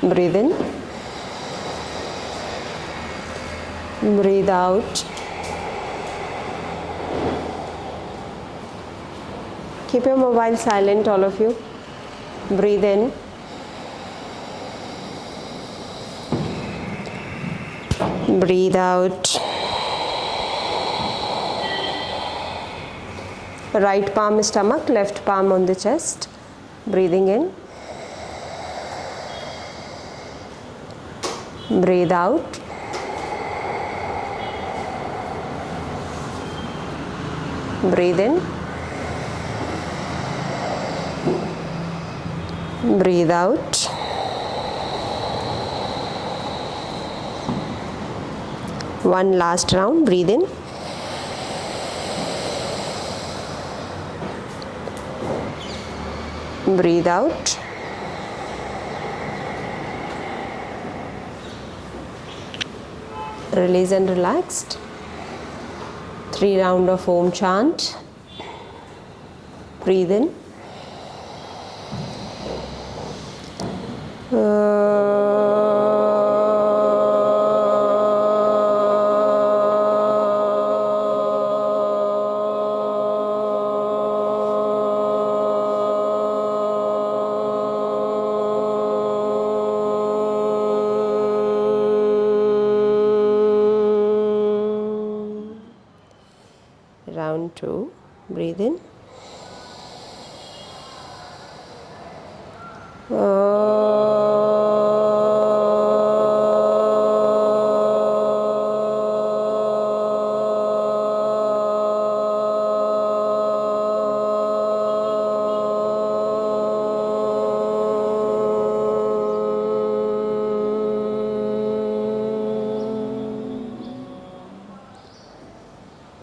Breathe in. Breathe out. Keep your mobile silent, all of you. Breathe in. Breathe out. Right palm stomach, left palm on the chest. Breathing in. Breathe out. Breathe in. Breathe out. One last round. Breathe in. Breathe out. Release and relaxed. 3 rounds of Om chant. Breathe in. Round 2. Breathe in.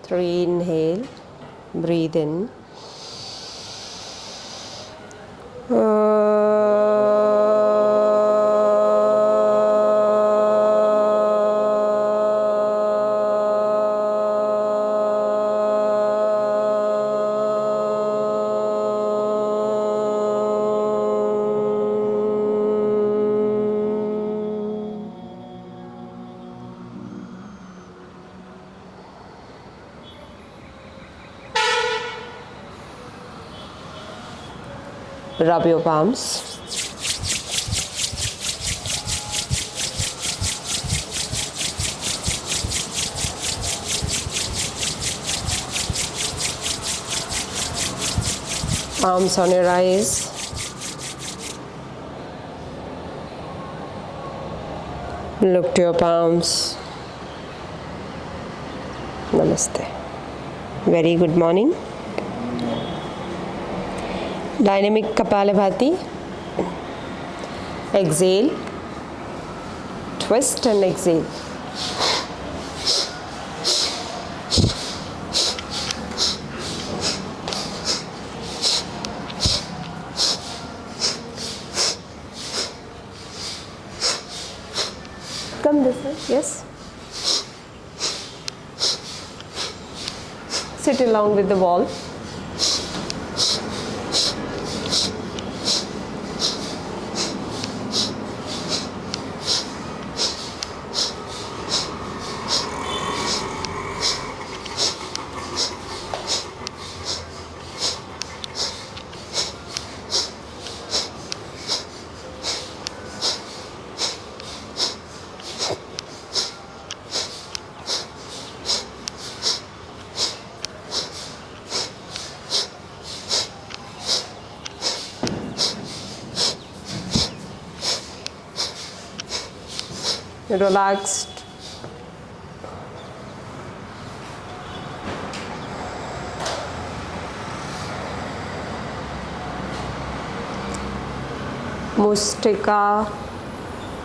Three, inhale, breathe in. Rub your palms. Arms on your eyes. Look to your palms. Namaste. Very good morning. Dynamic Kapalabhati. Exhale. Twist and exhale. Come this way. Yes. Sit along with the wall. Relaxed. Mustika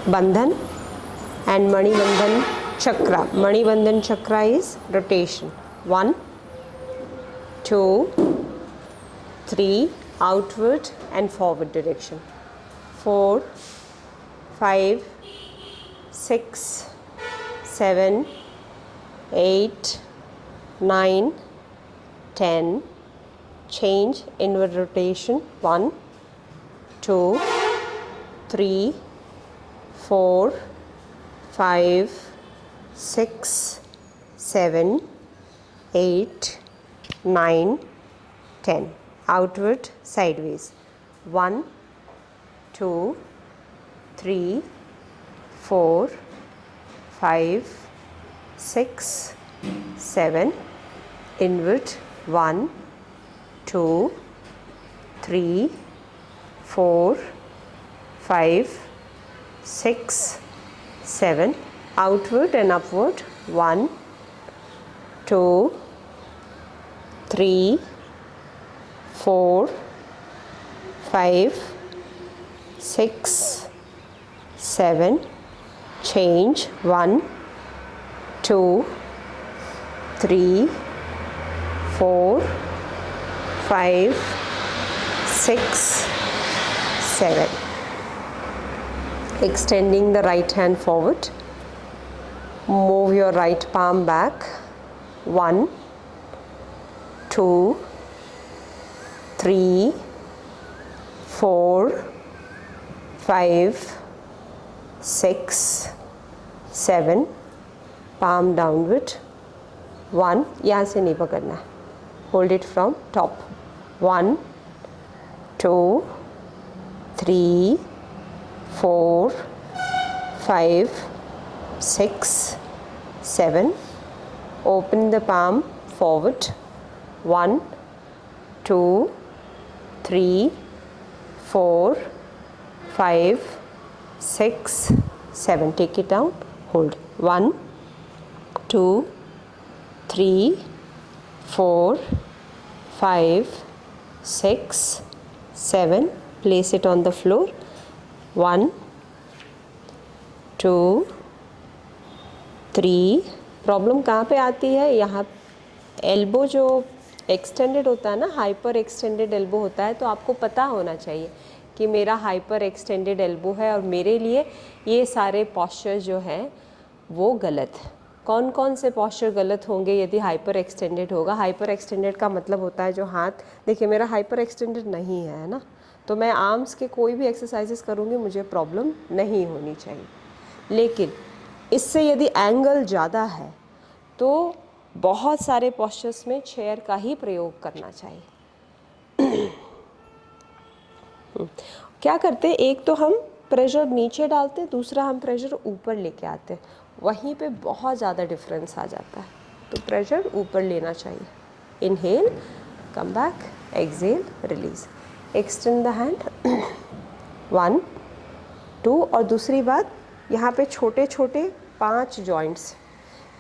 Bandhan and Mani Bandhan Chakra. Mani Bandhan Chakra is rotation. 1, 2, 3, outward and forward direction. 4, 5, 6, 7, 8, 9, 10. Change inward rotation. 1, 2, 3, 4, 5, 6, 7, 8, 9, 10. Outward sideways. 1, 2, 3, 4, 5, 6, 7. Inward. 1, 2, 3, 4, 5, 6, 7. Outward and upward. 1, 2, 3, 4, 5, 6, 7. Change. 1, 2, 3, 4, 5, 6, 7. Extending the right hand forward. Move your right palm back. 1, 2, 3, 4, 5, 6, 7. Palm downward. 1. यहाँ से नहीं पकड़ना है. Hold it from top. 1, 2, 3, 4, 5, 6, 7. Open the palm forward. 1, 2, 3, 4, 5, 6, 7. Take it down. Hold. 1, 2, 3, 4, 5, 6, 7. Place it on the floor. 1, 2, 3. Problem कहाँ पे आती है? यहाँ एल्बो जो एक्सटेंडेड होता है ना, हाइपर एक्सटेंडेड एल्बो होता है, तो आपको पता होना चाहिए कि मेरा हाइपर एक्सटेंडेड एल्बो है और मेरे लिए ये सारे पॉस्चर जो हैं वो गलत है. कौन कौन से पॉस्चर गलत होंगे यदि हाइपर एक्सटेंडेड होगा? हाइपर एक्सटेंडेड का मतलब होता है जो हाथ, देखिए मेरा हाइपर एक्सटेंडेड नहीं है ना, तो मैं आर्म्स के कोई भी एक्सरसाइजेस करूँगी मुझे प्रॉब्लम नहीं होनी चाहिए. लेकिन इससे यदि एंगल ज़्यादा है तो बहुत सारे पॉस्चर्स में चेयर का ही प्रयोग करना चाहिए. क्या करते हैं, एक तो हम प्रेशर नीचे डालते, दूसरा हम प्रेशर ऊपर लेके आते, वहीं पे बहुत ज़्यादा डिफरेंस आ जाता है. तो प्रेशर ऊपर लेना चाहिए. Inhale, come back, exhale, release. Extend the hand. 1, 2. और दूसरी बात, यहाँ पे छोटे छोटे 5 जॉइंट्स.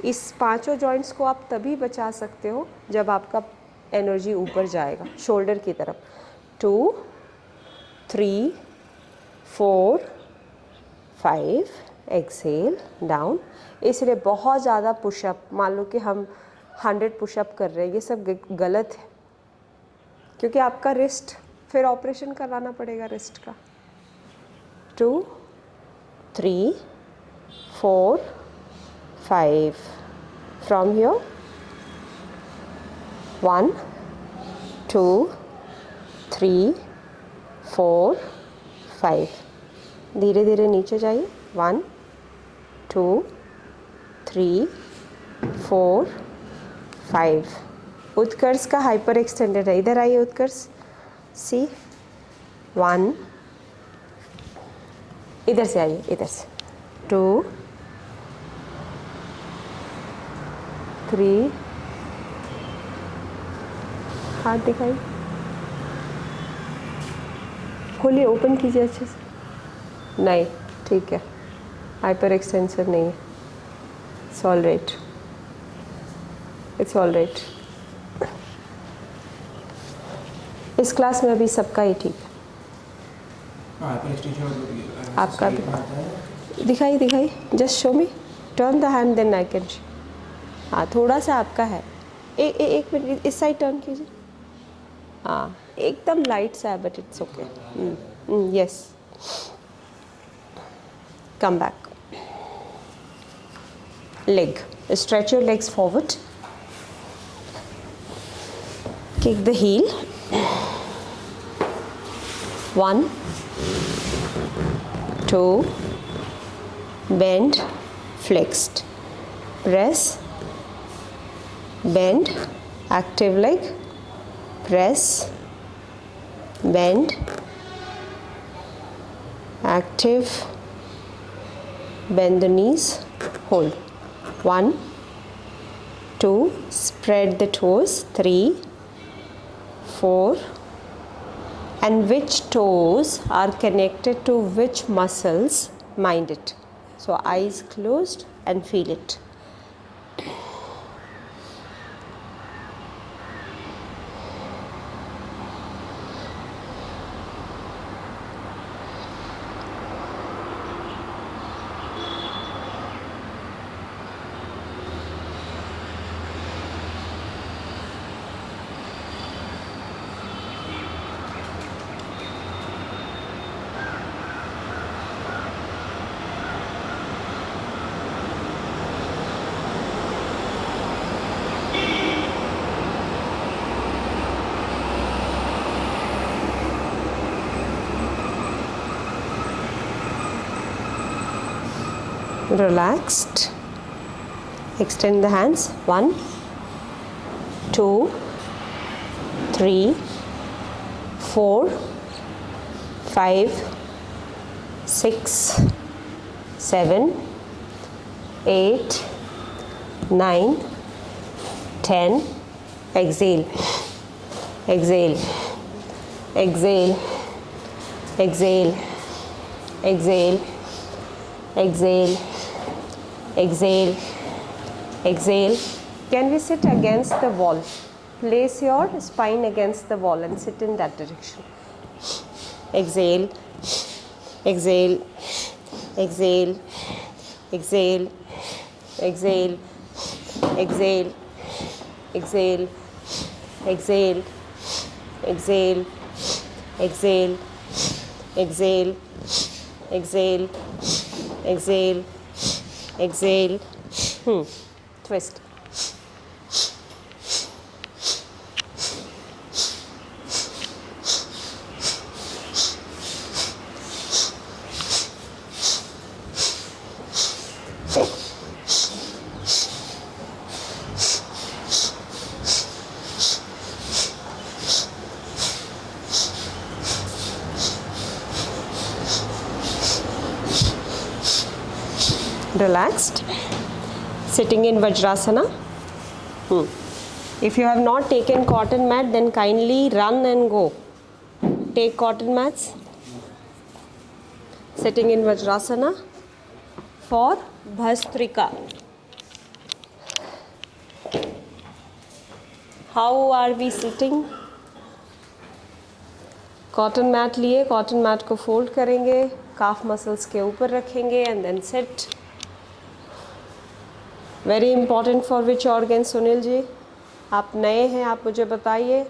इस पांचों जॉइंट्स को आप तभी बचा सकते हो जब आपका एनर्जी ऊपर जाएगा शोल्डर की तरफ. 2, 3, 4, 5. Exhale down. इसलिए बहुत ज़्यादा पुशअप, मान लो कि हम 100 पुशअप कर रहे हैं, ये सब गलत है, क्योंकि आपका रिस्ट फिर ऑपरेशन करवाना पड़ेगा रिस्ट का. 2, 3, 4, 5. From here 1, 2, 3, 4, 5. धीरे धीरे नीचे जाइए. 1, 2, 3, 4, 5. उत्कर्ष का हाइपर एक्सटेंडेड है. इधर आइए उत्कर्ष. सी 1, इधर से आइए, इधर से. 2, 3. हाथ दिखाइए, खोलिए, ओपन कीजिए अच्छे से. नहीं, ठीक है, हाइपर एक्सटेंशन नहीं है. It's all right, it's all right. इस क्लास में अभी सबका ही ठीक है. आपका भी दिखाइए, दिखाइए. Just show me. Turn the hand, then I can. हाँ, थोड़ा सा आपका है. एक मिनट इस साइड टर्न कीजिए. हाँ, एकदम लाइट सा है, but it's okay. Yes. Come back. leg. Stretch your legs forward. Kick the heel. 1, 2, bend, flexed, press, bend, active leg, press, bend, active, bend the knees, hold. 1, 2, spread the toes, 3, 4, and which toes are connected to which muscles, mind it. So eyes closed and feel it. Relaxed. Extend the hands. 1, 2, 3, 4, 5, 6, 7, 8, 9, 10. Exhale. Exhale. Exhale. Exhale. Exhale. Exhale. Exhale. Exhale. Can we sit against the wall? Place your spine against the wall and sit in that direction. Exhale. Exhale. Exhale. Exhale. Exhale. Exhale. Exhale. Exhale. Exhale. Exhale. Exhale. Exhale. Exhale. Exhale. Twist. Relaxed. Sitting in Vajrasana. If you have not taken cotton mat, then kindly run and go. Take cotton mats. Sitting in Vajrasana for Bhastrika. How are we sitting? Cotton mat लिए, cotton mat को fold करेंगे, calf muscles के ऊपर रखेंगे and then sit. Very important for which organ? Sunil ji, आप नए हैं, आप मुझे बताइए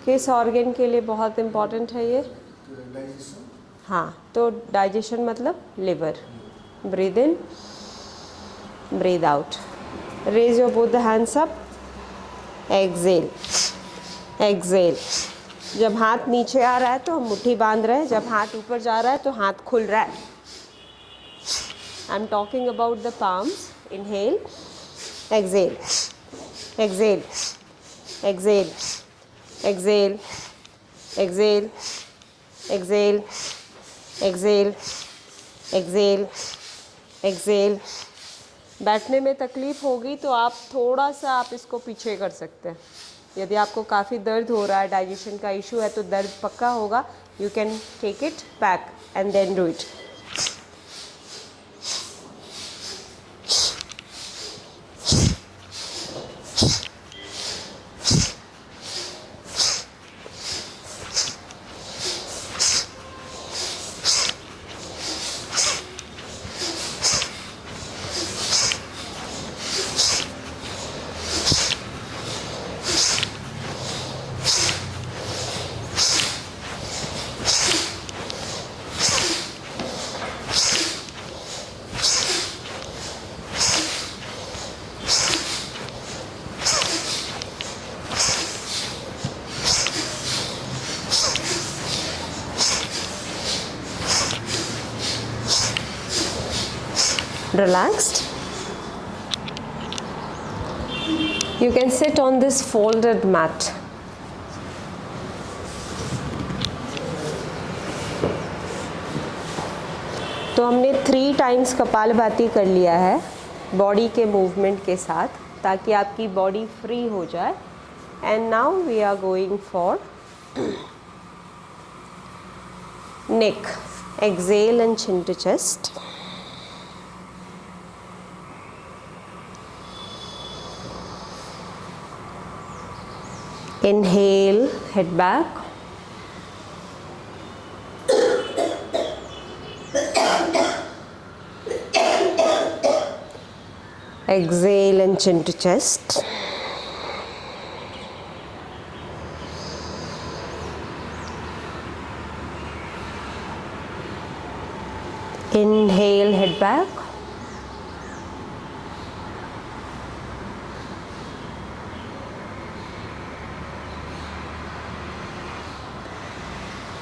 किस ऑर्गन के लिए बहुत इम्पॉर्टेंट है ये? हाँ, तो डाइजेशन मतलब liver. Breathe in, breathe out. Raise your both the hands up. Exhale. Exhale. जब हाथ नीचे आ रहा है तो हम मुट्ठी बांध रहे हैं, जब हाथ ऊपर जा रहा है तो हाथ खुल रहा है. I am talking about the palms. Inhale, exhale, exhale, exhale, exhale, exhale, exhale, exhale, exhale, exhale. बैठने में तकलीफ़ होगी तो आप थोड़ा सा आप इसको पीछे कर सकते हैं. यदि आपको काफ़ी दर्द हो रहा है, डाइजेशन का इशू है, तो दर्द पक्का होगा. You can take it back and then do it. relaxed. You can sit on this folded mat. तो हमने 3 टाइम्स कपालभाति कर लिया है बॉडी के मूवमेंट के साथ, ताकि आपकी बॉडी फ्री हो जाए. And now we are going for neck. Exhale and chin to chest. Inhale, head back. Exhale and chin to chest. Inhale, head back.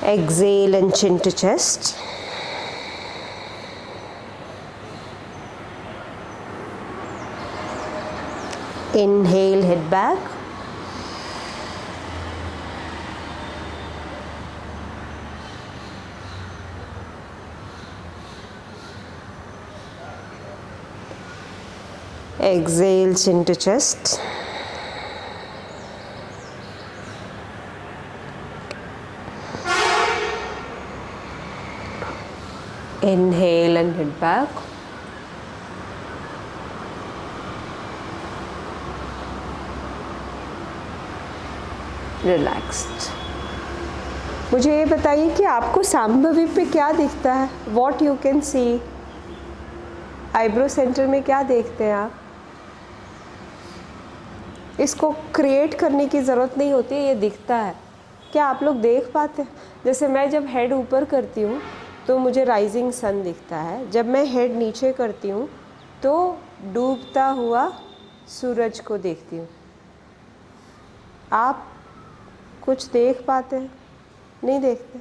Exhale and chin to chest. Inhale, head back. Exhale, chin to chest. Inhale and head back. Relaxed. मुझे ये बताइए कि आपको सांभवी पे क्या दिखता है? What you can see? Eyebrow centre में क्या देखते हैं आप? इसको क्रिएट करने की ज़रूरत नहीं होती, ये दिखता है. क्या आप लोग देख पाते हैं? जैसे मैं जब हेड ऊपर करती हूँ तो मुझे राइजिंग सन दिखता है. जब मैं हेड नीचे करती हूँ तो डूबता हुआ सूरज को देखती हूँ. आप कुछ देख पाते हैं? नहीं देखते.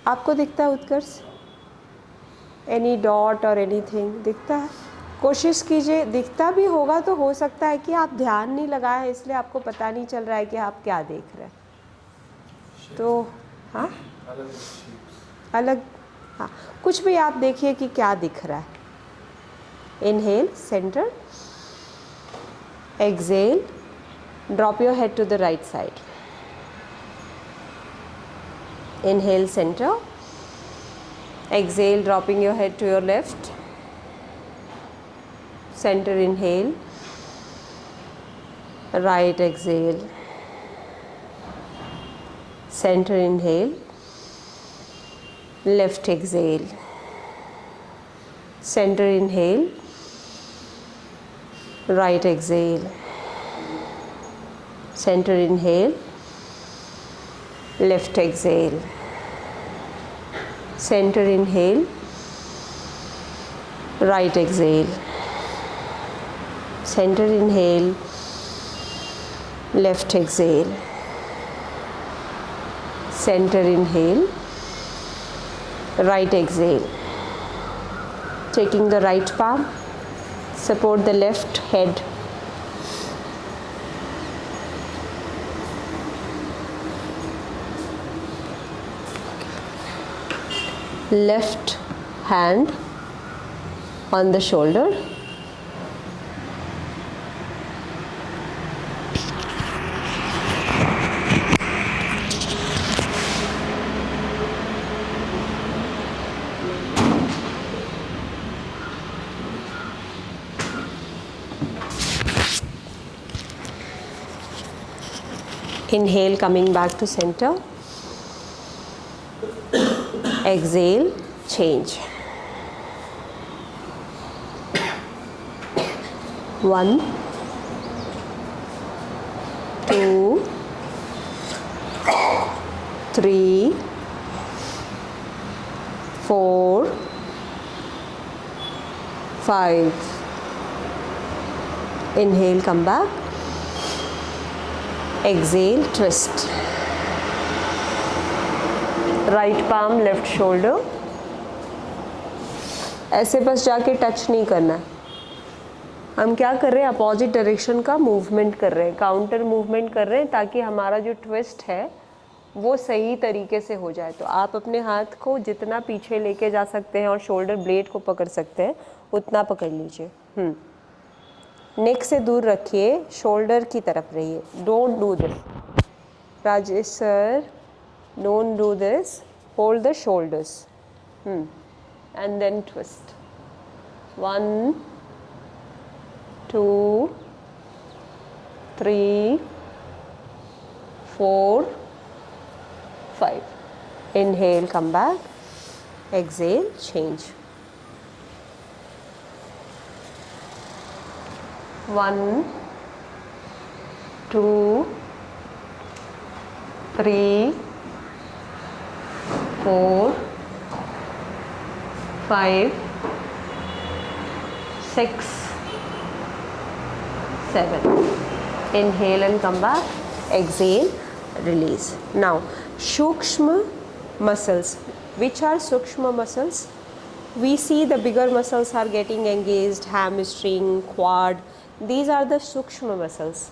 आपको दिखता है उत्कर्ष? एनी डॉट और एनीथिंग दिखता है? कोशिश कीजिए. दिखता भी होगा तो हो सकता है कि आप ध्यान नहीं लगाए, इसलिए आपको पता नहीं चल रहा है कि आप क्या देख रहे हैं. तो हाँ, अलग, हाँ, कुछ भी आप देखिए कि क्या दिख रहा है. Inhale, centre. Exhale, drop your head to the right side. Inhale, centre. Exhale, dropping your head to your left. Center, inhale. Right, exhale. Center, inhale. Left, exhale. Center, inhale. Right, exhale. Center, inhale. Left, exhale. Center, inhale. Right, exhale. Center, inhale. Left, exhale. Center, inhale. Right, exhale. Taking the right palm, support the left head. Left hand on the shoulder. Inhale, coming back to center. Exhale, change. 1, 2, 3, 4, 5. Inhale, come back. Exhale, twist. Right palm, left shoulder. ऐसे बस जाके touch नहीं करना है, हम क्या कर रहे हैं, अपोजिट डायरेक्शन का मूवमेंट कर रहे हैं, काउंटर मूवमेंट कर रहे हैं, ताकि हमारा जो ट्विस्ट है वो सही तरीके से हो जाए। तो आप अपने हाथ को जितना पीछे लेके जा सकते हैं और शोल्डर ब्लेड को पकड़ सकते हैं उतना पकड़ लीजिए। नेक से दूर रखिए, शोल्डर की तरफ रहिए। Don't do this Rajesh sir, don't do this, hold the shoulders and then twist. 1 2 3 4 5. Inhale, come back. Exhale, change. 1 2 3 4 5 6 7. Inhale and come back. Exhale, release. Now, Shukshma muscles. Which are Shukshma muscles? We see the bigger muscles are getting engaged, hamstring, quad. These are the Shukshma muscles.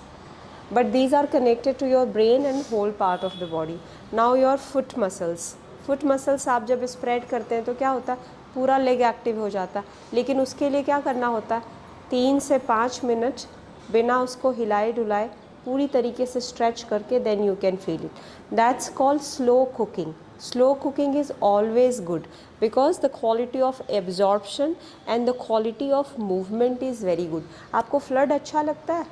But these are connected to your brain and whole part of the body. Now your foot muscles. Foot muscles आप जब spread करते हैं तो क्या होता है, पूरा leg active हो जाता है, लेकिन उसके लिए क्या करना होता है, 3 से 5 मिनट बिना उसको हिलाए डुलाए पूरी तरीके से स्ट्रेच करके then you can feel it. That's called slow cooking. Slow cooking is always good because the quality of absorption and the quality of movement is very good. आपको फ्लड अच्छा लगता है?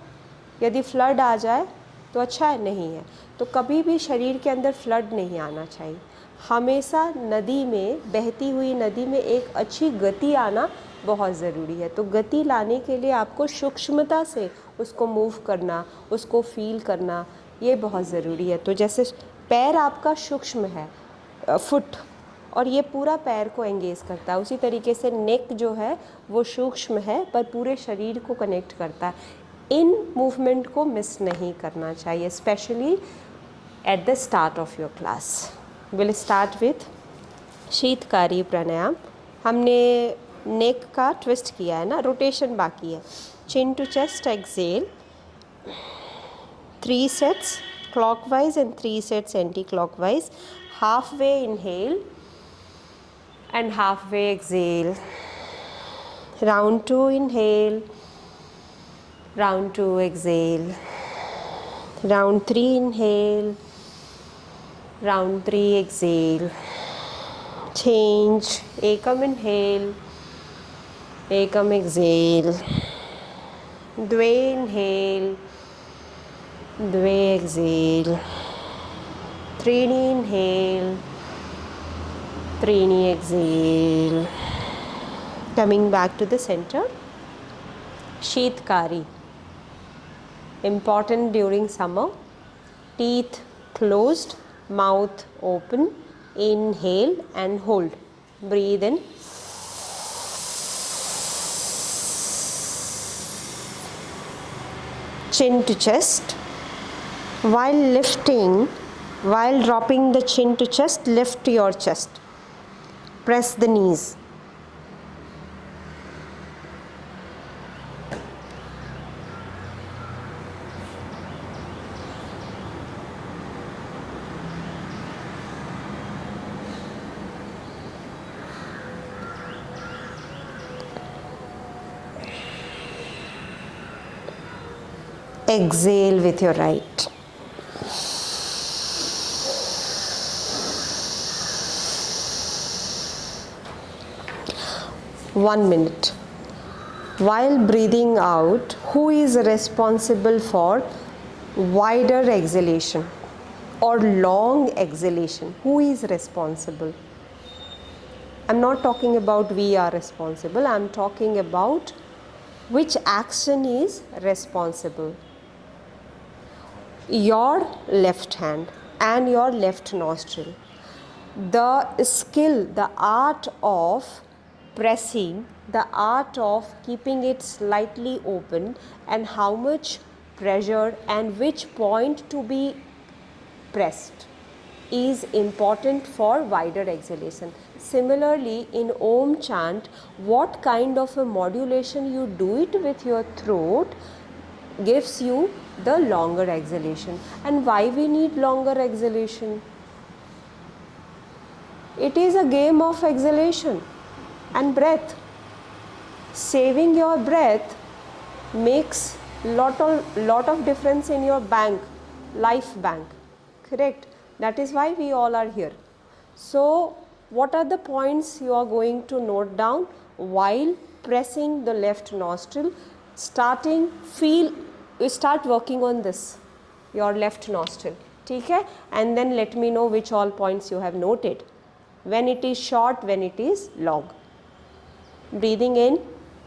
यदि फ्लड आ जाए तो अच्छा है, नहीं है तो कभी भी शरीर के अंदर फ्लड नहीं आना चाहिए। हमेशा नदी में, बहती हुई नदी में एक अच्छी गति आना बहुत ज़रूरी है। तो गति लाने के लिए आपको सूक्ष्मता से उसको मूव करना, उसको फील करना, ये बहुत ज़रूरी है। तो जैसे पैर आपका सूक्ष्म है, फुट, और ये पूरा पैर को एंगेज करता है, उसी तरीके से नेक जो है वो सूक्ष्म है पर पूरे शरीर को कनेक्ट करता है। इन मूवमेंट को मिस नहीं करना चाहिए, specially at the start of your class. Will start with Sheetkari pranayama. हमने नेक का ट्विस्ट किया है ना, रोटेशन बाकी है। Chin to chest, exhale, 3 sets clockwise and 3 sets anti-clockwise. Halfway inhale and halfway exhale. Round 2 inhale, round 2 exhale, round 3 inhale, round 3 exhale. Change, ekam inhale, ekam exhale, dve inhale, dve exhale, त्रीणी inhale, त्रीणी exhale. Coming back to the center, Sheetkari, important during summer. Teeth closed, mouth open. Inhale and hold. Breathe in. Chin to chest. While lifting, while dropping the chin to chest, lift your chest. Press the knees. Exhale with your right. One minute. While breathing out, who is responsible for wider exhalation or long exhalation? Who is responsible? I'm not talking about we are responsible. I'm talking about which action is responsible. Your left hand and your left nostril. The skill, the art of pressing, the art of keeping it slightly open, and how much pressure and which point to be pressed. is important for wider exhalation. Similarly, in Om chant, what kind of a modulation you do it with your throat gives you the longer exhalation. And why we need longer exhalation? It is a game of exhalation and breath. Saving your breath makes lot of difference in your bank, life bank, correct? That is why we all are here. So what are the points you are going to note down while pressing the left nostril? Start working on this, your left nostril, ठीक है? And then let me know which all points you have noted, when it is short, when it is long. Breathing in,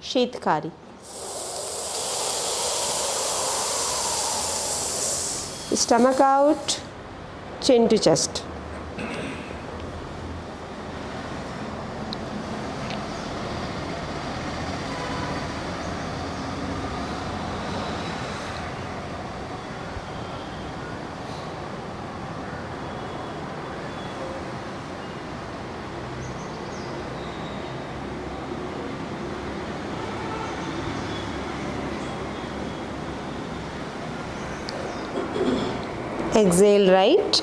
Sheetkari. Stomach out, chin to chest. Exhale right.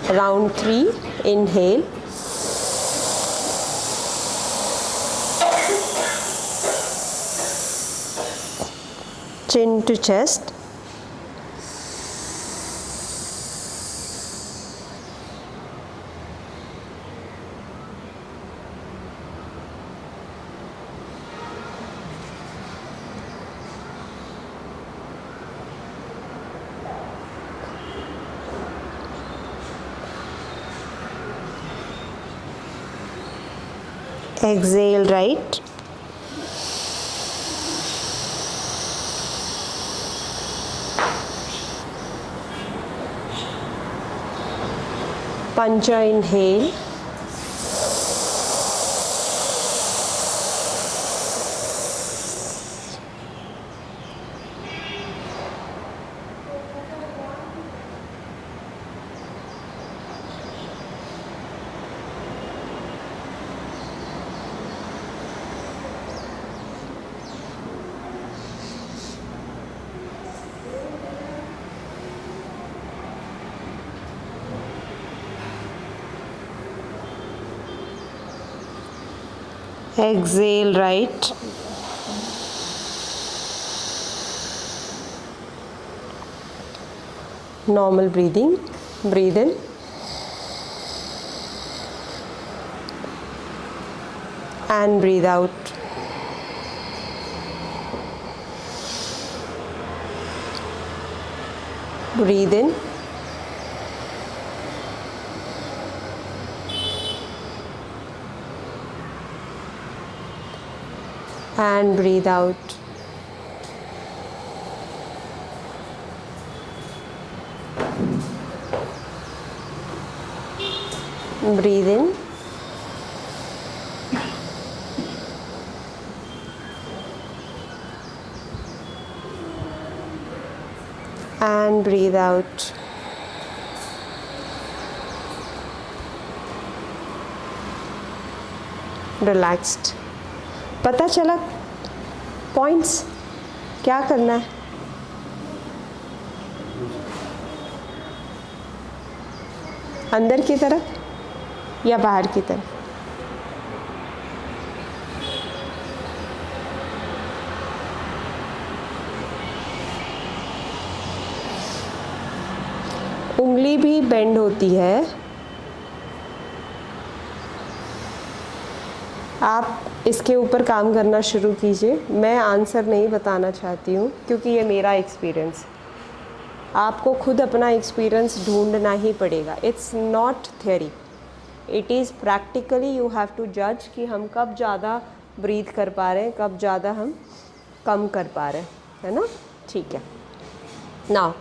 Round 3, inhale. Chin to chest. Exhale right. Pancha inhale. Exhale right. Normal breathing. Breathe in. And breathe out. Breathe in. And breathe out. Breathe in. And breathe out. Relaxed. पता चला points क्या करना है? अंदर की तरफ या बाहर की तरफ? उंगली भी बेंड होती है। आप इसके ऊपर काम करना शुरू कीजिए। मैं आंसर नहीं बताना चाहती हूँ क्योंकि ये मेरा एक्सपीरियंस, आपको खुद अपना एक्सपीरियंस ढूंढना ही पड़ेगा। It's not theory, it is practically you have to जज कि हम कब ज़्यादा ब्रीथ कर पा रहे हैं, कब ज़्यादा हम कम कर पा रहे हैं, है ना? ठीक है। Now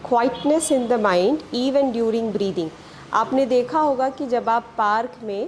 quietness in the mind even during breathing. आपने देखा होगा कि जब आप पार्क में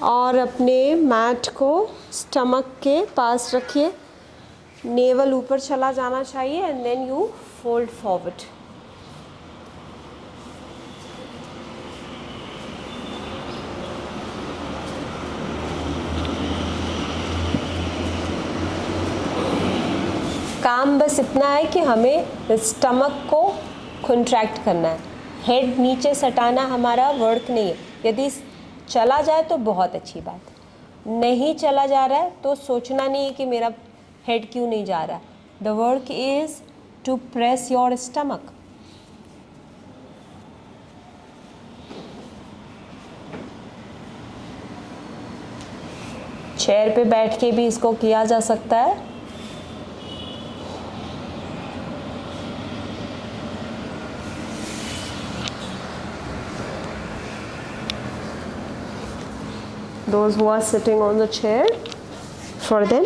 और अपने मैट को स्टमक के पास रखिए, नेवल ऊपर चला जाना चाहिए and then you fold forward. काम बस इतना है कि हमें स्टमक को कॉन्ट्रैक्ट करना है, हेड नीचे सटाना हमारा वर्क नहीं है। यदि चला जाए तो बहुत अच्छी बात, नहीं चला जा रहा है तो सोचना नहीं है कि मेरा हेड क्यों नहीं जा रहा है। The work is to press your stomach. Chair पे बैठ के भी इसको किया जा सकता है। Those who are sitting on the chair, for them.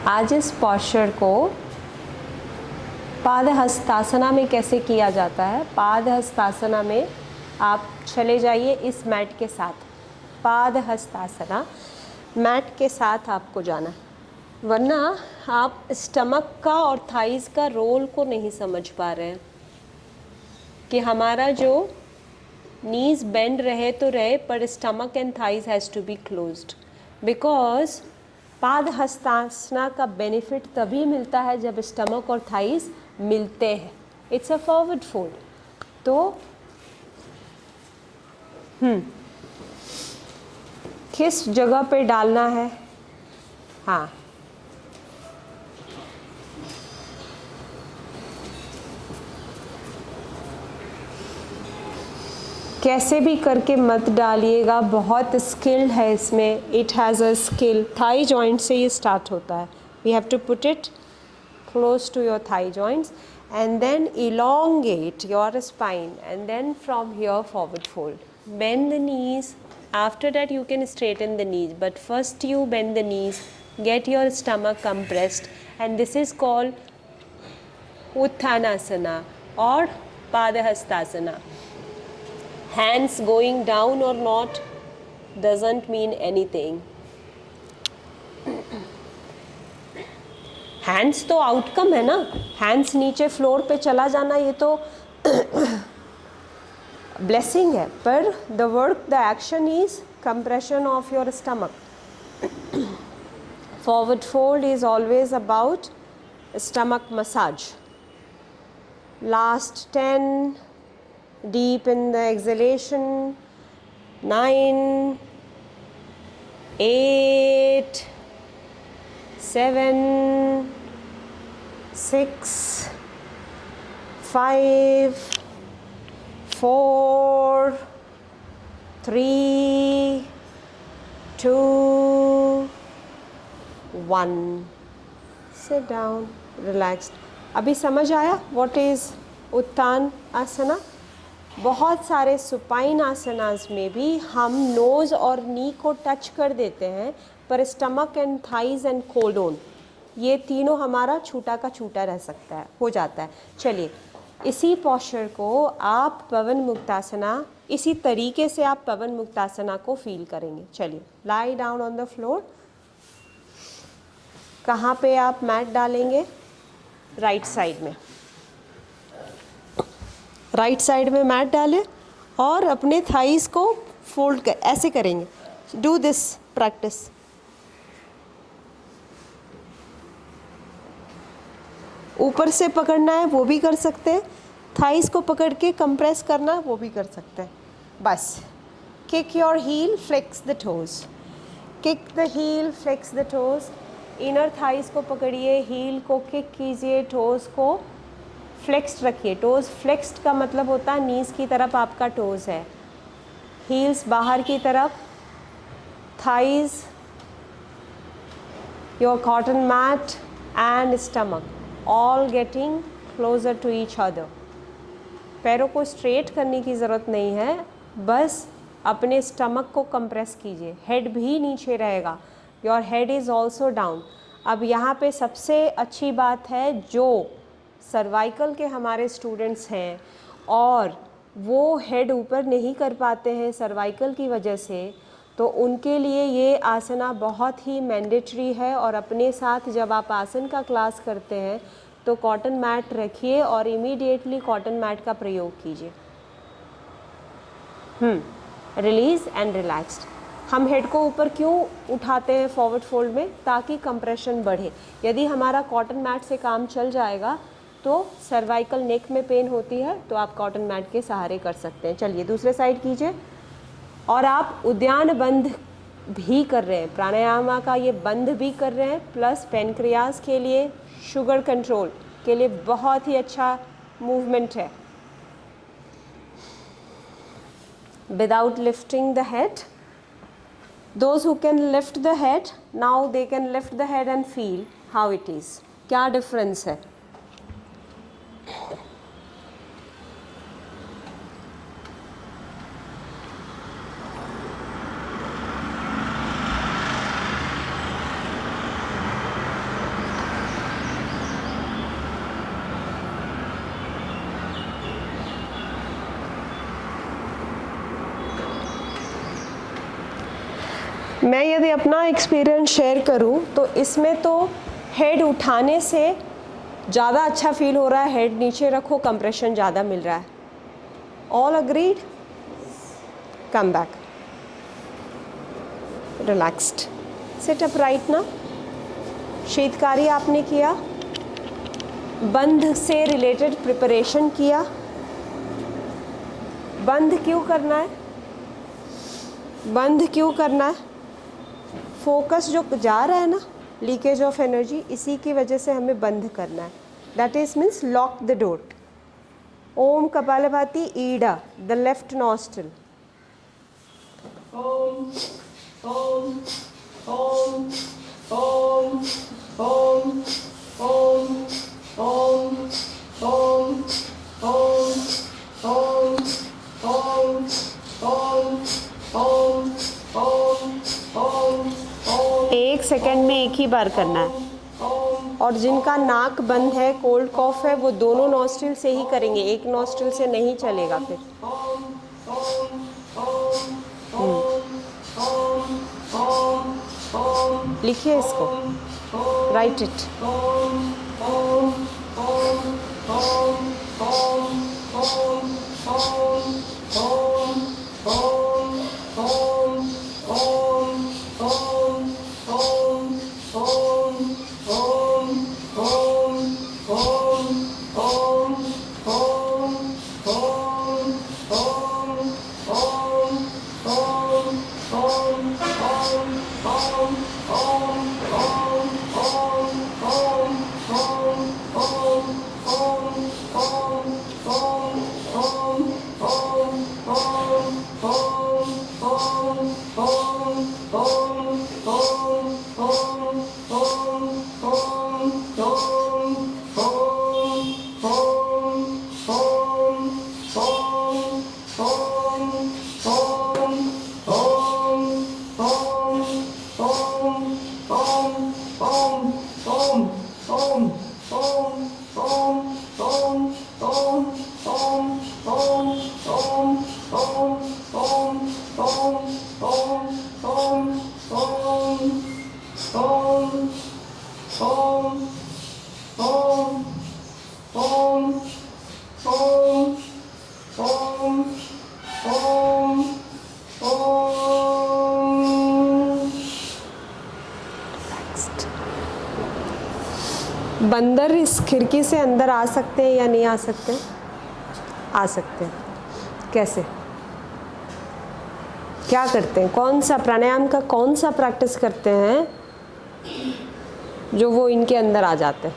आज इस पॉस्चर को पादहस्तासना में कैसे किया जाता है। पादहस्तासना में आप चले जाइए इस मैट के साथ, पादहस्तासना मैट के साथ आपको जाना है, वरना आप स्टमक का और थाइस का रोल को नहीं समझ पा रहे हैं कि हमारा जो नीज बेंड रहे तो रहे पर stomach and thighs has to be closed, because Padahastasana का बेनिफिट तभी मिलता है जब स्टमक और थाइस मिलते हैं। It's a forward fold. तो किस जगह पे डालना है, हाँ कैसे भी करके मत डालिएगा, बहुत स्किल्ड है इसमें, it has a skill. Thigh joint से ये स्टार्ट होता है। We have to put it close to your thigh joints and then elongate your spine and then from here forward fold. Bend the knees. After that you can straighten the knees, but first you bend the knees, get your stomach compressed, and this is called Uttanasana or Padahastasana. Hands going down or not doesn't mean anything. Hands तो outcome है ना, hands नीचे floor पे चला जाना ये तो blessing है, पर the work the action is compression of your stomach. Forward fold is always about stomach massage. Last 10, deep in the acceleration, 9, 8, 7, 6, 5, 4, 3, 2, 1. Sit down, relaxed. अभी समझ आया व्हाट इज उत्तान आसना। बहुत सारे सुपाइन आसनास में भी हम नोज़ और नी को टच कर देते हैं, पर stomach and thighs and colon ये तीनों हमारा छूटा का छूटा रह सकता है, हो जाता है। चलिए इसी पॉस्चर को आप पवन मुक्तासना, इसी तरीके से आप पवन मुक्तासना को फील करेंगे। चलिए lie down on the floor. कहाँ पे आप मैट डालेंगे? राइट साइड में, राइट साइड में मैट डालें और अपने थाइस को फोल्ड कर ऐसे करेंगे। Do this practice. ऊपर से पकड़ना है वो भी कर सकते हैं, थाइस को पकड़ के कंप्रेस करना है वो भी कर सकते हैं। बस kick your heel, flex the toes, kick the heel, flex the toes. Inner thighs को पकड़िए, हील को किक कीजिए, टोज को फ्लेक्स्ड रखिए। टोज फ्लेक्स्ड का मतलब होता है नीज की तरफ आपका टोज है, हील्स बाहर की तरफ, thighs, your cotton mat and stomach all getting closer to each other. पैरों को स्ट्रेट करने की ज़रूरत नहीं है, बस अपने स्टमक को कंप्रेस कीजिए। हेड भी नीचे रहेगा, your head is also down. अब यहाँ पे सबसे अच्छी बात है, जो सर्वाइकल के हमारे स्टूडेंट्स हैं और वो हेड ऊपर नहीं कर पाते हैं सर्वाइकल की वजह से, तो उनके लिए ये आसना बहुत ही मैंडेटरी है। और अपने साथ जब आप आसन का क्लास करते हैं तो कॉटन मैट रखिए और इमीडिएटली कॉटन मैट का प्रयोग कीजिए। Release and relaxed. हम हेड को ऊपर क्यों उठाते हैं फॉरवर्ड फोल्ड में? ताकि कंप्रेशन बढ़े। यदि हमारा कॉटन मैट से काम चल जाएगा तो सर्वाइकल नेक में पेन होती है, तो आप कॉटन मैट के सहारे कर सकते हैं। चलिए दूसरे साइड कीजिए। और आप उद्यान बंध भी कर रहे हैं, प्राणायाम का ये बंध भी कर रहे हैं, प्लस पेनक्रियाज के लिए, शुगर कंट्रोल के लिए बहुत ही अच्छा मूवमेंट है। Without lifting the head, those who can lift the head, now they can lift the head and feel how it is। क्या डिफरेंस है? मैं यदि अपना एक्सपीरियंस शेयर करूं तो इसमें तो हेड उठाने से ज़्यादा अच्छा फील हो रहा है। हेड नीचे रखो, कंप्रेशन ज़्यादा मिल रहा है। All agreed? Come back, relaxed, sit up right ना। शीतकारी आपने किया, बंध से रिलेटेड प्रिपरेशन किया। बंध क्यों करना है? बंध क्यों करना है? फोकस जो जा रहा है ना, लीकेज ऑफ एनर्जी, इसी की वजह से हमें बंद करना है। That is means lock the door. Om Kapalbhati Ida, the left nostril. Om Om Om Om Om Om Om Om Om Om Om Om Om Om. एक सेकेंड में एक ही बार करना है। और जिनका नाक बंद है, कोल्ड कॉफ है, वो दोनों नॉस्ट्रिल से ही करेंगे, एक नॉस्ट्रिल से नहीं चलेगा फिर। लिखिए इसको, राइट इट। बंदर इस खिड़की से अंदर आ सकते हैं या नहीं आ सकते? आ सकते हैं। कैसे? क्या करते हैं? कौन सा प्राणायाम का कौन सा प्रैक्टिस करते हैं जो वो इनके अंदर आ जाते हैं?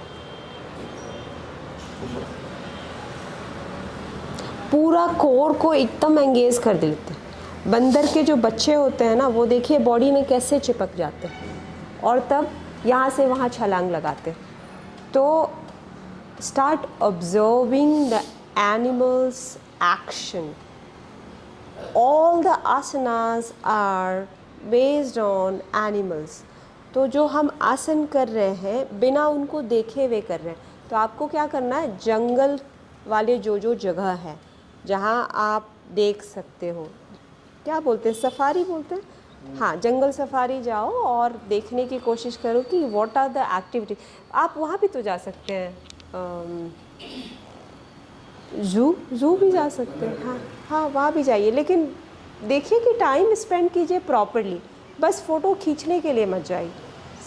पूरा कोर को एकदम एंगेज कर देते हैं। बंदर के जो बच्चे होते हैं ना, वो देखिए बॉडी में कैसे चिपक जाते हैं और तब यहाँ से वहाँ छलांग लगाते हैं। तो start observing the animal's action. All the asanas are based on animals. तो जो हम आसन कर रहे हैं बिना उनको देखे हुए कर रहे हैं, तो आपको क्या करना है, जंगल वाले जो जगह है जहाँ आप देख सकते हो, क्या बोलते हैं, सफारी बोलते हैं, हाँ, जंगल सफारी जाओ और देखने की कोशिश करो कि व्हाट आर द एक्टिविटी. आप वहाँ भी तो जा सकते हैं, ज़ू भी जा सकते हैं, हाँ हाँ, वहाँ भी जाइए, लेकिन देखिए कि टाइम स्पेंड कीजिए प्रॉपरली. बस फ़ोटो खींचने के लिए मत जाइए,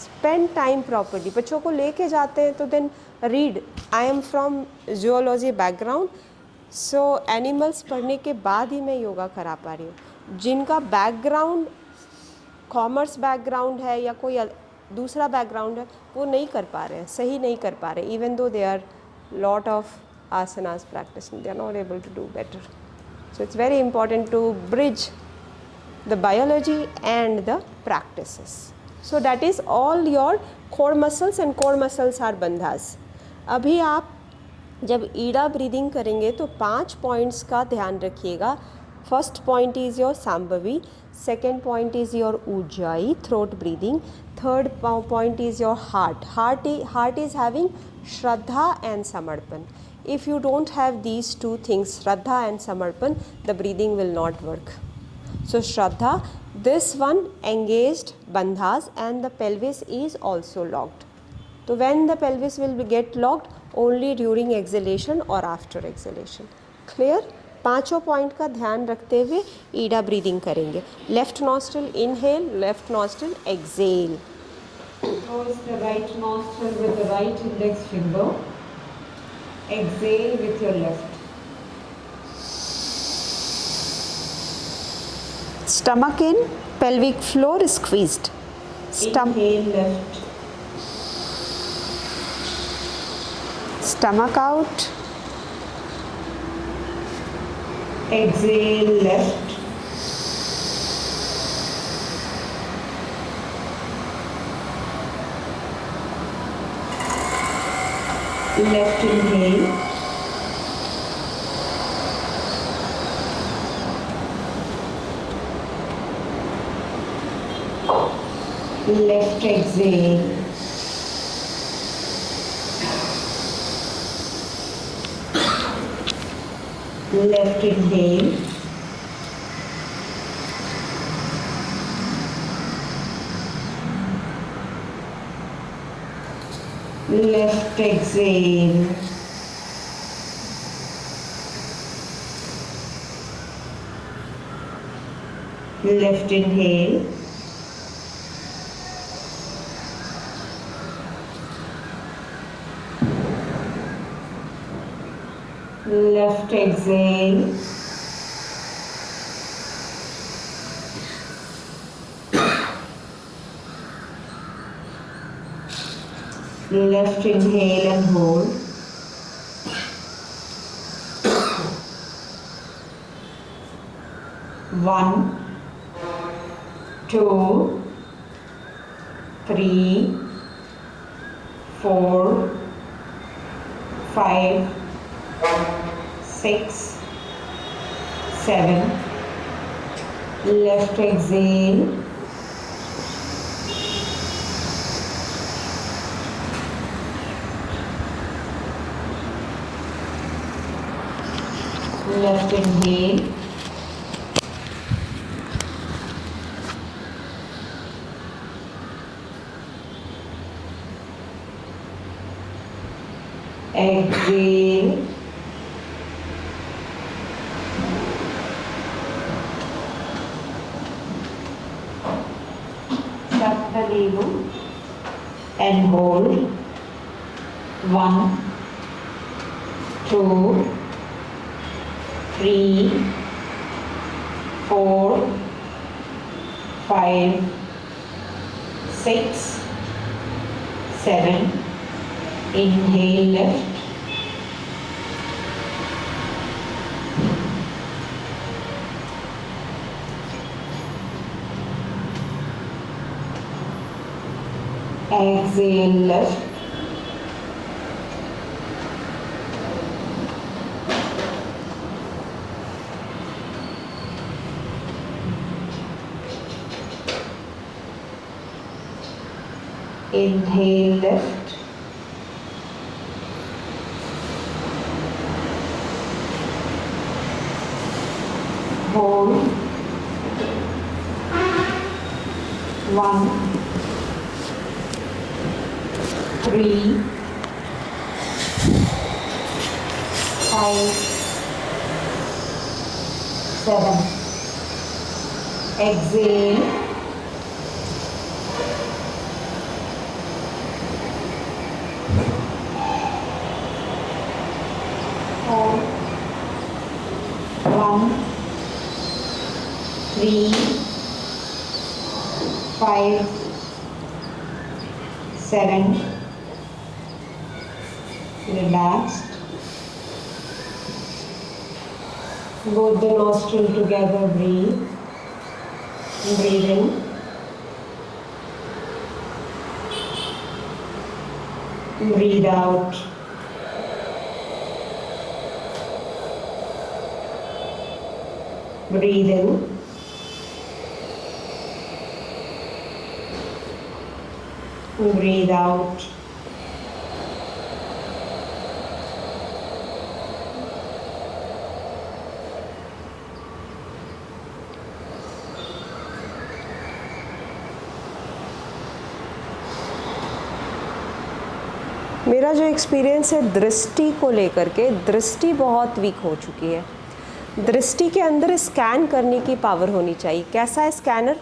स्पेंड टाइम प्रॉपरली. बच्चों को लेके जाते हैं तो then read. I am from geology background, so animals पढ़ने के बाद ही मैं योगा करा पा रही हूँ. जिनका बैकग्राउंड कॉमर्स बैकग्राउंड है या कोई दूसरा बैकग्राउंड है, वो नहीं कर पा रहे हैं, सही नहीं कर पा रहे, even though they are lot of asanas practicing, they are not able to do better. So it's very important to bridge the biology and the practices. So that is all your core muscles, and core muscles are bandhas. अभी आप जब Ida breathing करेंगे तो 5 points का ध्यान रखिएगा. First point is your Sambhavi, second point is your ujjayi, throat breathing, third point is your heart is having shraddha and samarpan. If you don't have these two things, shraddha and samarpan, the breathing will not work. So shraddha, this one engaged bandhas, and the pelvis is also locked. So when the pelvis will get locked, only during exhalation or after exhalation. Clear? पांचों point का ध्यान रखते हुए Ida breathing करेंगे. Left nostril inhale, left nostril exhale. Close the right nostril with the right index finger. Exhale with your left. Stomach in, pelvic floor squeezed. Inhale left. Stomach out. Exhale left. Left inhale. Left exhale. Left inhale. Left exhale. Left inhale. Left exhale. Left inhale and hold. One, two, three, 4, 5, 6, 7. Left exhale. Left inhale. Exhale. Shut the navel and hold. 1, 2, 3, 4, 5, 6, 7. Inhale left. Exhale left. Inhale left. Hold. 1, 3, 5, 7. Exhale. 4, 1, 3, 5, 7. Relaxed. Both the nostrils together, breathe. Breathe in. Breathe out. Breathe in. Breathe out. मेरा जो experience है दृष्टि को लेकर के, दृष्टि बहुत week हो चुकी है। दृष्टि के अंदर स्कैन करने की पावर होनी चाहिए। कैसा है स्कैनर?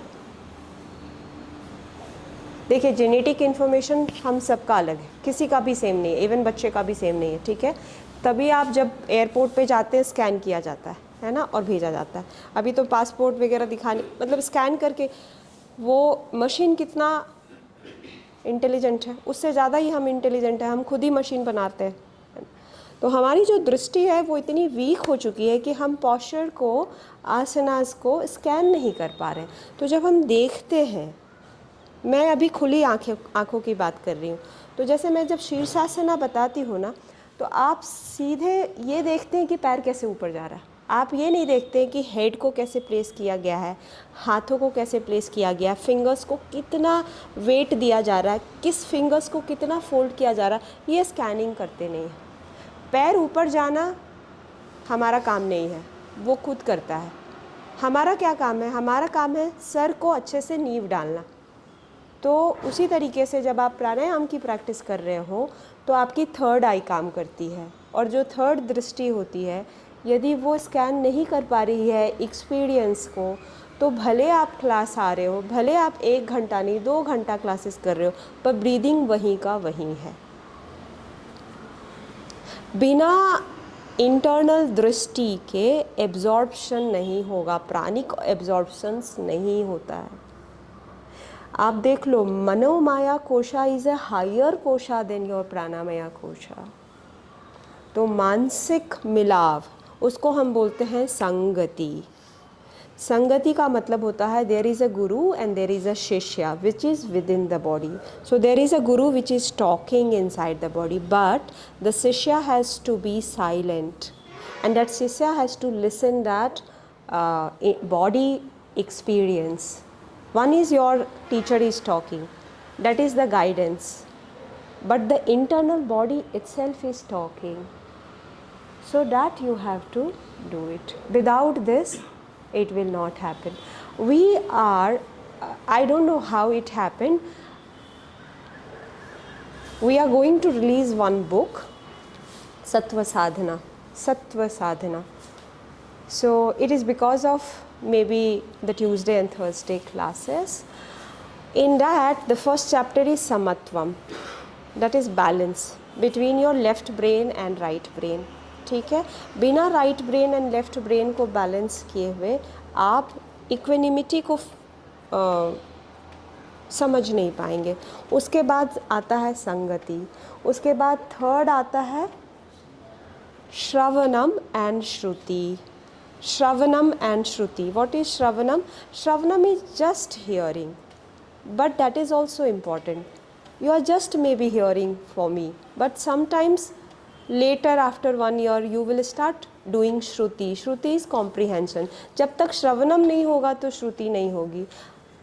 देखिए, जेनेटिक इन्फॉर्मेशन हम सबका अलग है, किसी का भी सेम नहीं है, इवन बच्चे का भी सेम नहीं है, ठीक है। तभी आप जब एयरपोर्ट पे जाते हैं स्कैन किया जाता है ना, और भेजा जाता है। अभी तो पासपोर्ट वगैरह दिखाने, मतलब स्कैन करके, वो मशीन कितना इंटेलिजेंट है, उससे ज़्यादा ही हम इंटेलिजेंट है, हम खुद ही मशीन बनाते हैं। तो हमारी जो दृष्टि है वो इतनी वीक हो चुकी है कि हम पॉस्चर को, आसनास को स्कैन नहीं कर पा रहे। तो जब हम देखते हैं, मैं अभी खुली आँखों की बात कर रही हूँ, तो जैसे मैं जब शीर्षासना बताती हूँ ना, तो आप सीधे ये देखते हैं कि पैर कैसे ऊपर जा रहा है। आप ये नहीं देखते हैं कि हेड को कैसे प्लेस किया गया है, हाथों को कैसे प्लेस किया गया है, फिंगर्स को कितना वेट दिया जा रहा है, किस फिंगर्स को कितना फोल्ड किया जा रहा है, ये स्कैनिंग करते नहीं हैं। पैर ऊपर जाना हमारा काम नहीं है, वो खुद करता है। हमारा क्या काम है? हमारा काम है सर को अच्छे से नींव डालना। तो उसी तरीके से जब आप प्राणायाम की प्रैक्टिस कर रहे हो तो आपकी थर्ड आई काम करती है, और जो थर्ड दृष्टि होती है, यदि वो स्कैन नहीं कर पा रही है एक्सपीरियंस को, तो भले आप क्लास आ रहे हो, भले आप 1 घंटा नहीं 2 घंटा क्लासेस कर रहे हो, पर ब्रीदिंग वहीं का वहीं है। बिना इंटरनल दृष्टि के एब्जॉर्प्शन नहीं होगा, प्राणिक एब्जॉर्प्शंस नहीं होता है। आप देख लो, Manomaya kosha is a higher kosha than your Pranamaya kosha. तो मानसिक मिलाव, उसको हम बोलते हैं संगति। संगति का मतलब होता है there is a Guru and there is a shishya which is within the body. So there is a guru which is talking inside the body, but the shishya has to be silent and that shishya has to listen that body experience. One is your teacher is talking, that is the guidance, but the internal body itself is talking, so that you have to do it. Without this it will not happen. We are I don't know how it happened. We are going to release one book, Sattva Sadhana. So it is because of maybe the Tuesday and Thursday classes. In that, the first chapter is Samatvam, that is balance between your left brain and right brain. ठीक है, बिना right brain and left brain को balance किए हुए आप इक्विनिमिटी को समझ नहीं पाएंगे। उसके बाद आता है संगति, उसके बाद थर्ड आता है Shravanam and Shruti. Shravanam and Shruti. What is Shravanam? Shravanam is just hearing, but that is also important. You are just maybe hearing for me, but sometimes later after 1 year you will start doing Shruti. Shruti is comprehension. जब तक श्रवणम नहीं होगा तो श्रुति नहीं होगी।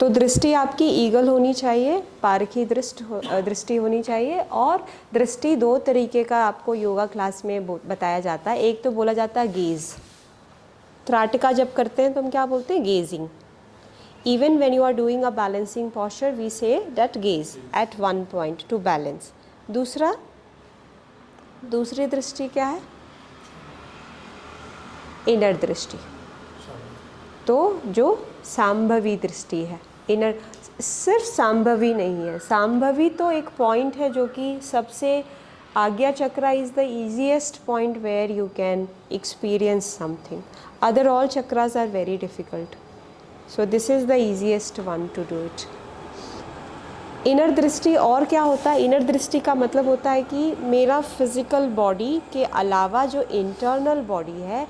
तो दृष्टि आपकी ईगल होनी चाहिए, पारखी दृष्टि होनी चाहिए। और दृष्टि दो तरीके का आपको योगा क्लास में बताया जाता है। एक तो बोला जाता है गेज़, त्राटका जब करते हैं तो हम क्या बोलते हैं, gazing. Even when you are doing a balancing posture we say that gaze at one point to balance. दूसरी दृष्टि क्या है, इनर दृष्टि। तो जो सांभवी दृष्टि है, इनर, सिर्फ सांभवी नहीं है, सांभवी तो एक पॉइंट है जो कि सबसे, Ajna chakra is the easiest point where you can experience something, other all chakras are very difficult, so this is the easiest one to do it. Inner drishti और क्या होता है, इनर दृष्टि का मतलब होता है कि मेरा फिज़िकल बॉडी के अलावा जो इंटरनल बॉडी है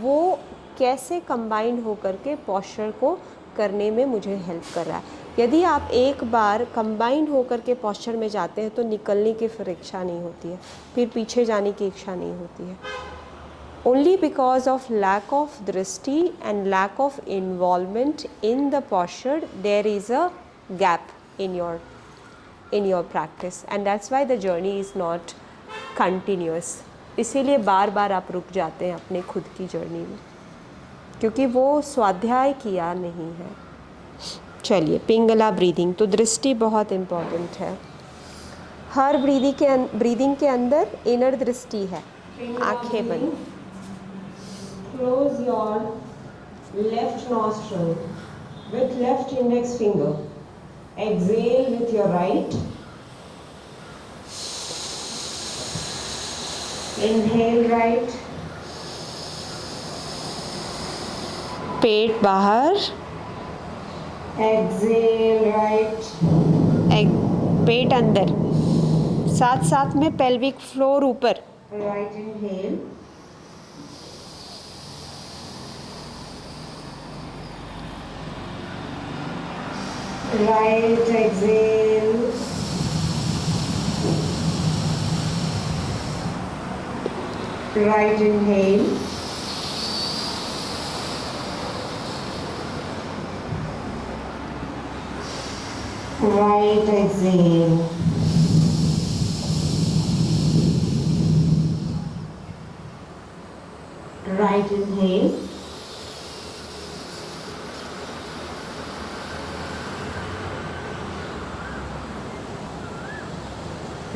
वो कैसे कंबाइन होकर के पोस्चर को करने में मुझे हेल्प कर रहा है। यदि आप एक बार कंबाइन होकर के पोस्चर में जाते हैं तो निकलने की फिर इच्छा नहीं होती है, फिर पीछे जाने की इच्छा नहीं होती है। Only because of lack of drishti and lack of involvement in the posture there is a gap in your practice, and that's why the journey is not continuous। इसीलिए बार बार आप रुक जाते हैं अपने खुद की जर्नी में, क्योंकि वो स्वाध्याय किया नहीं है। चलिए, पिंगला ब्रीदिंग, तो दृष्टि बहुत इम्पॉर्टेंट है। हर ब्रीदिंग के अंदर इनर दृष्टि है। आंखें बंद। Close your left nostril with left index finger. Exhale with your right. Inhale right. पेट बाहर, Exhale right. पेट अंदर, साथ साथ में पेल्विक फ्लोर ऊपर। Right inhale. Right exhale. Right inhale. Right exhale. Right inhale.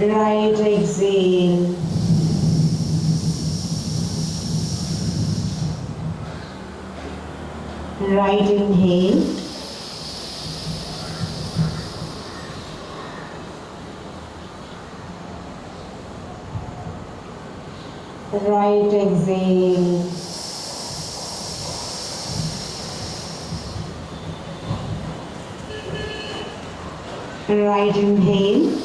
Right exhale. Right inhale. Right exhale. Right inhale.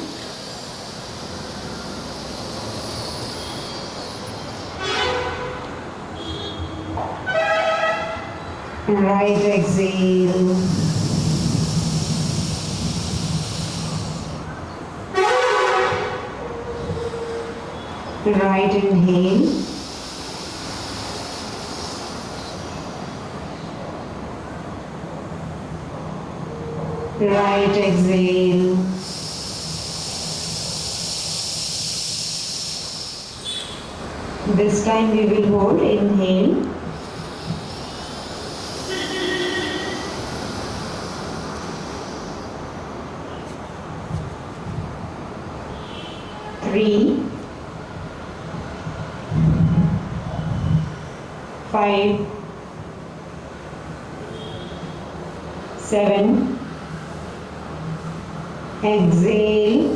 Right exhale. Right inhale. Right exhale. This time we will hold. Inhale. Three, 5, 7, exhale,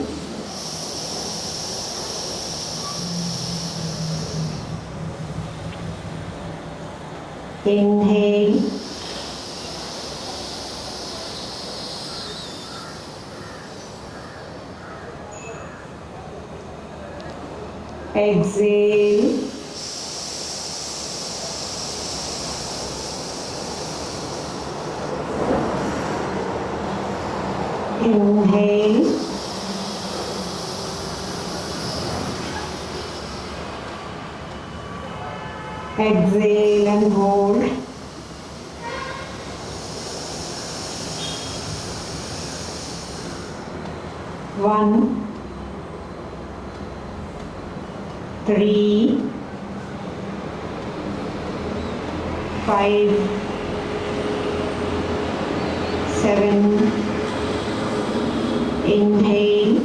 inhale, exhale, inhale, exhale and hold. 1, 3, 5, 7, inhale,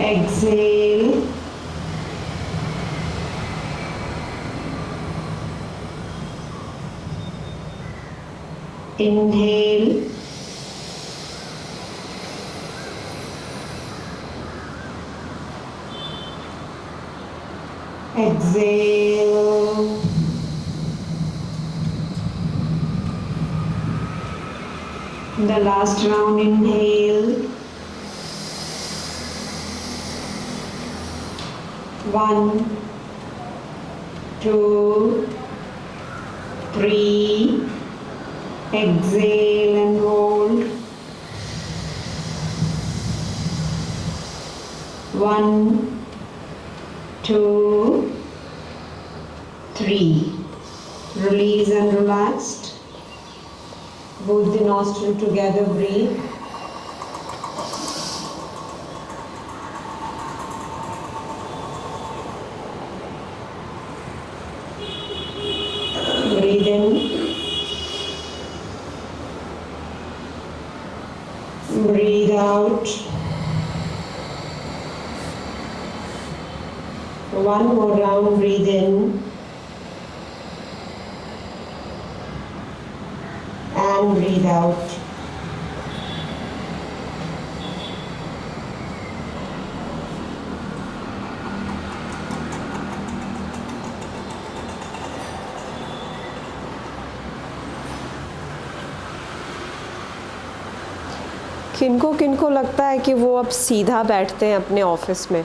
exhale, inhale, exhale, the last round. Inhale, 1, 2, 3, exhale and hold, 1, 2, 3, release and relaxed, both the nostril together, breathe, breathe in, breathe out, one more round, breathe in and breathe out. किनको किनको लगता है कि वो अब सीधा बैठते हैं अपने ऑफिस में,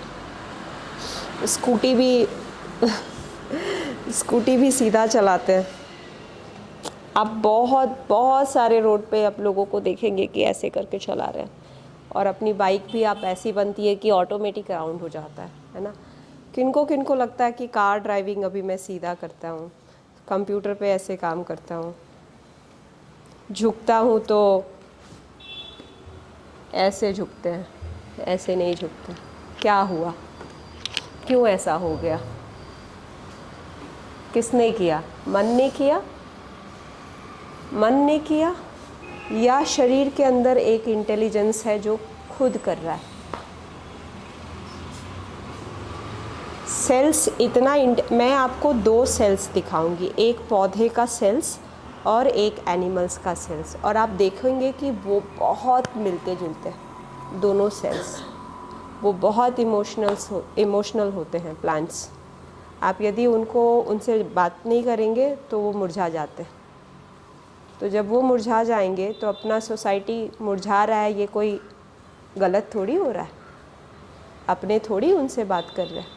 स्कूटी भी सीधा चलाते हैं। आप बहुत बहुत सारे रोड पे आप लोगों को देखेंगे कि ऐसे करके चला रहे हैं, और अपनी बाइक भी आप ऐसी बनती है कि ऑटोमेटिक राउंड हो जाता है ना। किनको किनको लगता है कि कार ड्राइविंग अभी मैं सीधा करता हूँ, कंप्यूटर पे ऐसे काम करता हूँ, झुकता हूँ तो ऐसे झुकते हैं, ऐसे नहीं झुकते। क्या हुआ, क्यों ऐसा हो गया? किसने किया? मन ने किया? मन ने किया या शरीर के अंदर एक इंटेलिजेंस है जो खुद कर रहा है? सेल्स इतना मैं आपको दो सेल्स दिखाऊंगी, एक पौधे का सेल्स और एक एनिमल्स का सेल्स, और आप देखेंगे कि वो बहुत मिलते जुलते हैं दोनों सेल्स। वो बहुत इमोशनल होते हैं प्लांट्स। आप यदि उनसे बात नहीं करेंगे तो वो मुरझा जाते हैं। तो जब वो मुरझा जाएंगे तो अपना सोसाइटी मुरझा रहा है, ये कोई गलत थोड़ी हो रहा है। अपने थोड़ी उनसे बात कर रहे हैं,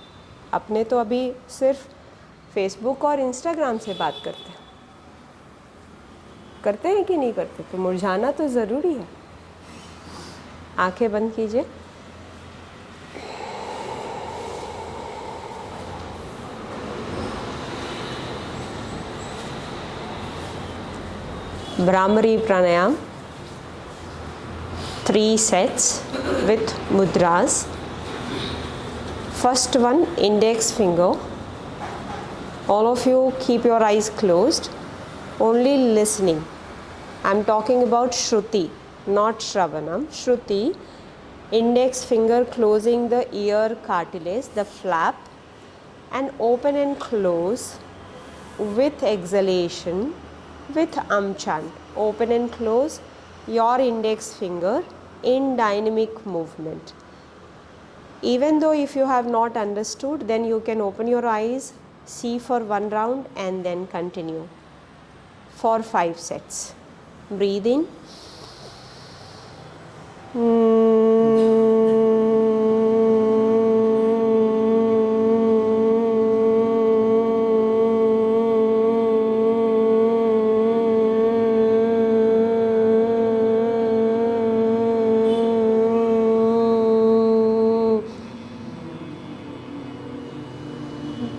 अपने तो अभी सिर्फ फेसबुक और इंस्टाग्राम से बात करते हैं कि नहीं करते? तो मुरझाना तो ज़रूरी है। आंखें बंद कीजिए। Brahmari pranayam, 3 sets with mudras. First one, index finger. All of you keep your eyes closed, only listening. I'm talking about Shruti, not Shravanam. Shruti, index finger closing the ear cartilage, the flap, and open and close with exhalation with chant. Open and close your index finger in dynamic movement. Even though if you have not understood, then you can open your eyes, see for one round and then continue for 5 sets. Breathe in.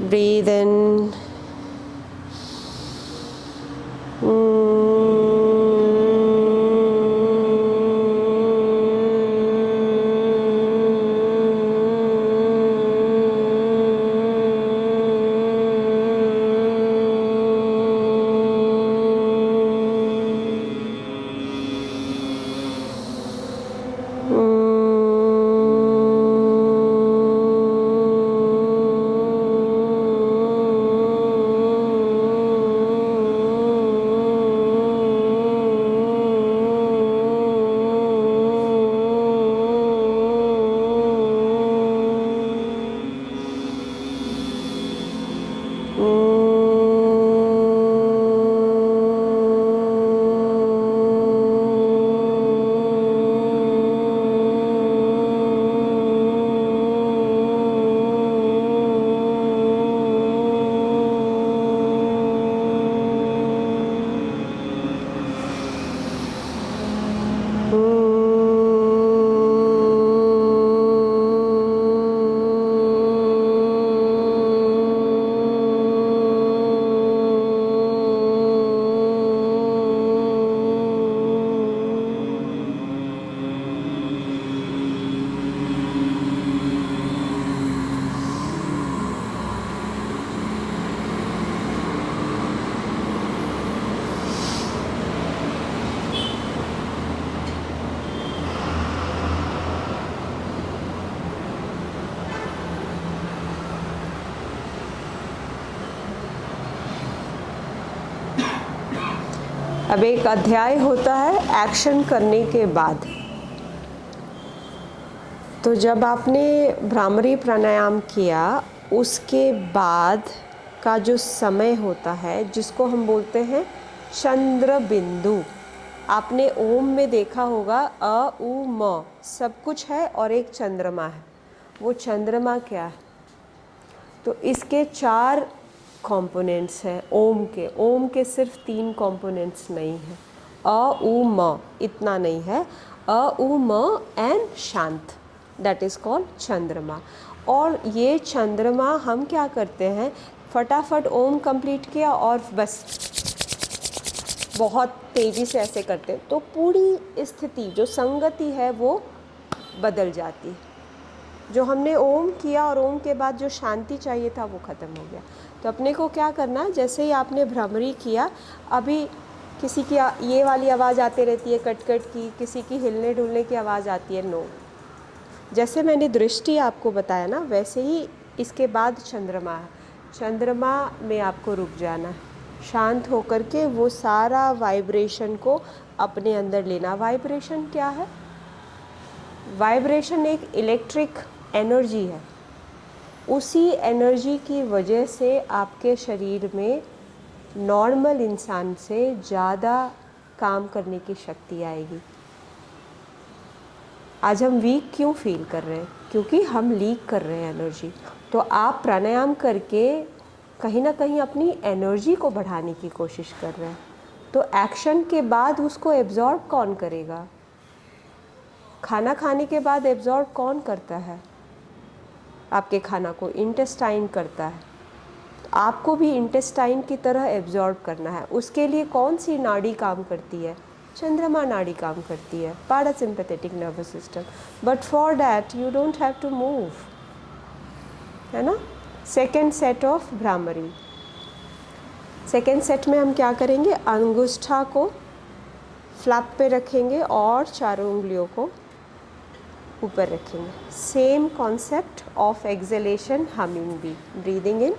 Breathe in. अब एक अध्याय होता है action करने के बाद। तो जब आपने भ्रामरी प्राणायाम किया उसके बाद का जो समय होता है जिसको हम बोलते हैं चंद्र बिंदु। आपने ओम में देखा होगा अ उ म सब कुछ है और एक चंद्रमा है। वो चंद्रमा क्या है? तो इसके 4 कंपोनेंट्स हैं ओम के सिर्फ 3 कंपोनेंट्स नहीं हैं। अ उ म इतना नहीं है, अ उ म एंड शांत, दैट इज़ कॉल्ड चंद्रमा। और ये चंद्रमा हम क्या करते हैं, फटाफट ओम कंप्लीट किया और बस बहुत तेज़ी से ऐसे करते हैं तो पूरी स्थिति जो संगति है वो बदल जाती है। जो हमने ओम किया और ओम के बाद जो शांति चाहिए था वो ख़त्म हो गया। तो अपने को क्या करना है, जैसे ही आपने भ्रामरी किया, अभी किसी की ये वाली आवाज़ आती रहती है कट कट की, किसी की हिलने डुलने की आवाज़ आती है, नो। जैसे मैंने दृष्टि आपको बताया ना, वैसे ही इसके बाद चंद्रमा है। चंद्रमा में आपको रुक जाना है, शांत होकर के वो सारा वाइब्रेशन को अपने अंदर लेना। वाइब्रेशन क्या है? वाइब्रेशन एक इलेक्ट्रिक एनर्जी है। उसी एनर्जी की वजह से आपके शरीर में नॉर्मल इंसान से ज़्यादा काम करने की शक्ति आएगी। आज हम वीक क्यों फील कर रहे हैं? क्योंकि हम लीक कर रहे हैं एनर्जी। तो आप प्राणायाम करके कहीं ना कहीं अपनी एनर्जी को बढ़ाने की कोशिश कर रहे हैं। तो एक्शन के बाद उसको एब्जॉर्ब कौन करेगा? खाना खाने के बाद एब्जॉर्ब कौन करता है? आपके खाना को इंटेस्टाइन करता है। तो आपको भी इंटेस्टाइन की तरह एब्जॉर्ब करना है। उसके लिए कौन सी नाड़ी काम करती है? चंद्रमा नाड़ी काम करती है, parasympathetic nervous system. But for that you don't have to move, है ना। Second set of Bhramari. Second set में हम क्या करेंगे, अंगुष्ठा को फ्लैप पे रखेंगे और चारों उंगलियों को ऊपर रखेंगे। Same concept of acceleration, humming भी, ब्रीदिंग इन